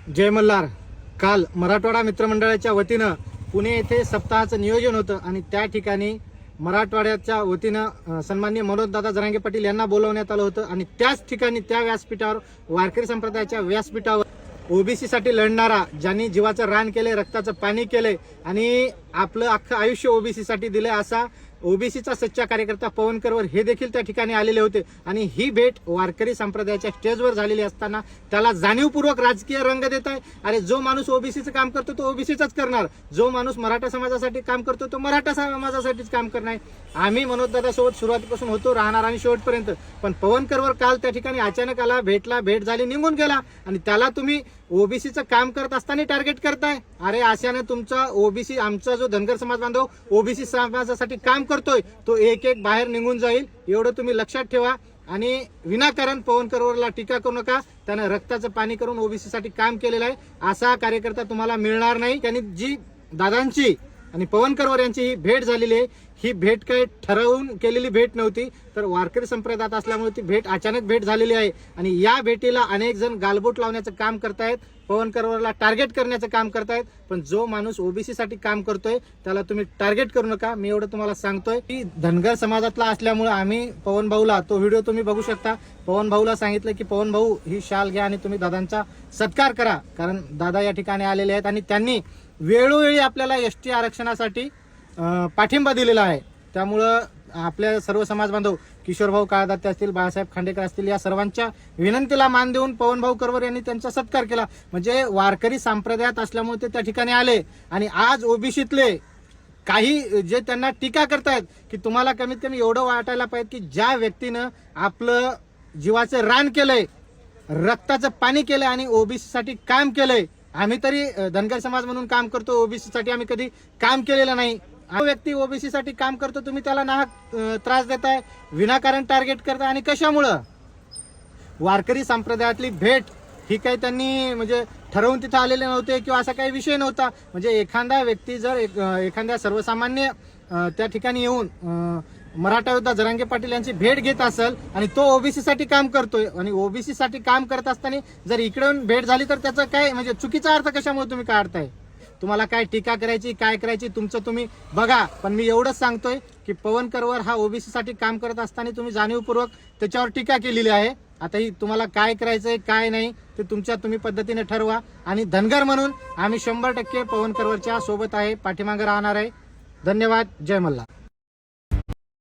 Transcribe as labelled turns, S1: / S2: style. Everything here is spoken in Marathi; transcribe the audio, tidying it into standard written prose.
S1: जय मल्हार. काल मराठवाडा मित्रमंडळाच्या वतीनं पुणे येथे सप्ताहाचं नियोजन होतं आणि त्या ठिकाणी मराठवाड्याच्या वतीनं सन्माननीय मनोजदादा जरांगे पाटील यांना बोलवण्यात आलं होतं आणि त्याच ठिकाणी त्या व्यासपीठावर वारकरी संप्रदायाच्या व्यासपीठावर ओबीसी साठी लढणारा, ज्यांनी जीवाचं रान केले, रक्ताचं पाणी केले आणि आपलं अख्खं आयुष्य ओबीसी साठी दिले, असा ओबीसीचा सच्चा कार्यकर्ता पवन करवर हे देखील त्या ठिकाणी आलेले होते. आणि ही भेट वारकरी संप्रदायाच्या स्टेजवर झालेली असताना त्याला जाणीवपूर्वक राजकीय रंग देत आहे. अरे जो माणूस ओबीसीचं काम करतो तो ओबीसीचाच करणार, जो माणूस मराठा समाजासाठी काम करतो तो मराठा समाजासाठीच काम करणार. आम्ही मनोजदादा सोबत सुरुवातीपासून होतो, राहणार आणि शेवटपर्यंत. पण पवन करवर काल त्या ठिकाणी अचानक आला, भेटला, भेट झाली, निघून गेला आणि त्याला तुम्ही ओबीसीचं काम करत असताना टार्गेट करताय. अरे अशाने तुमचा ओबीसी, आमचा जो धनगर समाज बांधव ओबीसी समाजासाठी काम करतोय तो एक एक बाहेर निघून जाईल, एवढं तुम्ही लक्षात ठेवा. आणि विनाकारण पवन करवरला टीका करू नका. त्यानं रक्ताचं पाणी करून ओबीसी साठी काम केलेलं आहे, असा कार्यकर्ता तुम्हाला मिळणार नाही. त्यांनी जी दादांची आणि पवन करवर यांची ही भेट झालेली आहे, ही भेट काही ठरवून केलेली भेट नव्हती, तर वारकरी संप्रदायात असल्यामुळे ती भेट अचानक भेट झालेली आहे. आणि या भेटीला अनेक जण गालबोट लावण्याचं काम करतायत, पवन करवरला टार्गेट करण्याचं काम करतायत. पण जो माणूस ओबीसी साठी काम करतोय त्याला तुम्ही टार्गेट करू नका. मी एवढं तुम्हाला सांगतोय की धनगर समाजातला असल्यामुळे आम्ही पवन भाऊला, तो व्हिडिओ तुम्ही बघू शकता, पवन भाऊला सांगितलं की पवन भाऊ ही शाल घ्या आणि तुम्ही दादांचा सत्कार करा, कारण दादा या ठिकाणी आलेले आहेत आणि त्यांनी वेळोवेळी आपल्याला एसटी आरक्षणासाठी पाठिंबा दिलेला आहे. त्यामुळं आपल्या सर्व समाज बांधव, किशोरभाऊ काळदाते असतील, बाळासाहेब खांडेकर असतील, या सर्वांच्या विनंतीला मान देऊन पवन भाऊ करवर यांनी त्यांचा सत्कार केला. म्हणजे वारकरी संप्रदायात असल्यामुळे ते त्या ठिकाणी आले. आणि आज ओबीसीतले काही जे त्यांना टीका करतायत की तुम्हाला कमीत कमी एवढं वाटायला पाहिजे की ज्या व्यक्तीनं आपलं जीवाचं रान केलंय, रक्ताचं पाणी केलंय आणि ओबीसी साठी काम केलंय, आम्ही तरी धनगर समाज म्हणून काम करतो, ओबीसी साठी आम्ही कधी काम केलेलं नाही. हा व्यक्ती ओबीसी साठी काम करतो, तुम्ही त्याला नाहक त्रास देताय, विनाकारण टार्गेट करताय. आणि कशामुळं? वारकरी संप्रदायातली भेट ही काही त्यांनी म्हणजे ठरवून तिथं आलेले नव्हते किंवा असा काही विषय नव्हता. म्हणजे एखादा व्यक्ती जर एखाद्या सर्वसामान्य त्या ठिकाणी येऊन मराठा योद्धा जरांगे पाटील यांची भेट घेत असेल आणि तो ओबीसी साठी काम करतोय आणि ओबीसी साठी काम करत असताना जर इकडून भेट झाली तर त्याचा काय म्हणजे चुकीचा अर्थ कशामुळे तुम्ही काढताय? तुम्हाला काय टीका करायची, काय करायची तुमचं तुम्ही बघा. पण मी एवढंच सांगतोय की पवन करवर हा ओबीसी साठी काम करत असताना तुम्ही जाणीवपूर्वक त्याच्यावर टीका केलेली आहे. आता ही तुम्हाला काय करायचंय काय नाही ते तुमच्या तुम्ही पद्धतीने ठरवा. आणि धनगर म्हणून आम्ही 100% पवन करवरच्या सोबत आहे, पाठीमागे राहणार आहे. धन्यवाद. जय मल्हार.